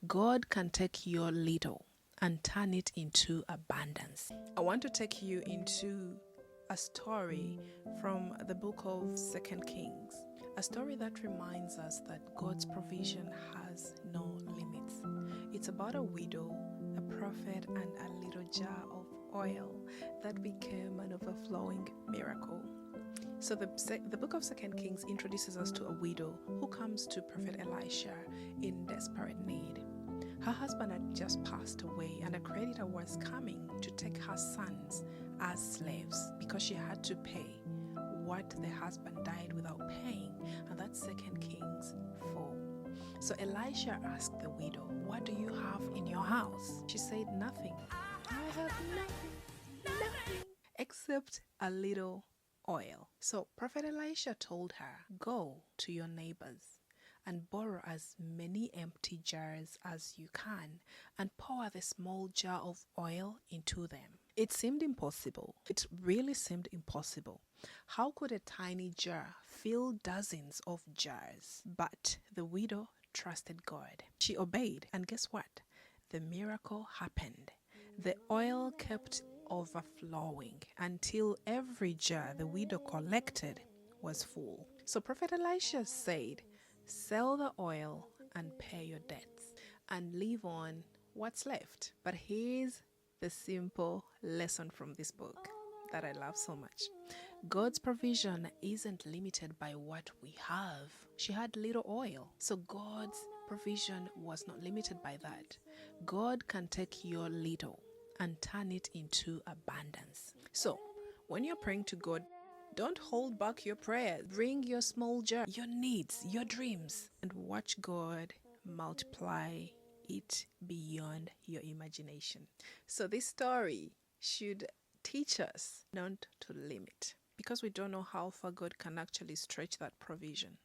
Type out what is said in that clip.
God can take your little and turn it into abundance. I want to take you into a story from the book of 2nd Kings, a story that reminds us that God's provision has no limits. It's about a widow, a prophet, and a little jar of oil that became an overflowing miracle. So the book of 2nd Kings introduces us to a widow who comes to Prophet Elisha in desperate need. Her husband had just passed away, and a creditor was coming to take her sons as slaves because she had to pay what the husband died without paying, and that's 2nd Kings 4. So Elisha asked the widow, "What do you have in your house?" She said, "Nothing. I have nothing except a little oil." So Prophet Elisha told her, "Go to your neighbors and borrow as many empty jars as you can and pour the small jar of oil into them." It seemed impossible. It really seemed impossible. How could a tiny jar fill dozens of jars? But the widow trusted God. She obeyed, and guess what? The miracle happened. The oil kept overflowing until every jar the widow collected was full. So Prophet Elisha said, "Sell the oil and pay your debts and live on what's left." But here's the simple lesson from this book that I love so much. God's provision isn't limited by what we have. She had little oil, so God's provision was not limited by that. God can take your little and turn it into abundance. So when you're praying to God, don't hold back your prayers. Bring your small jar, your needs, your dreams, and watch God multiply it beyond your imagination. So this story should teach us not to limit, because we don't know how far God can actually stretch that provision.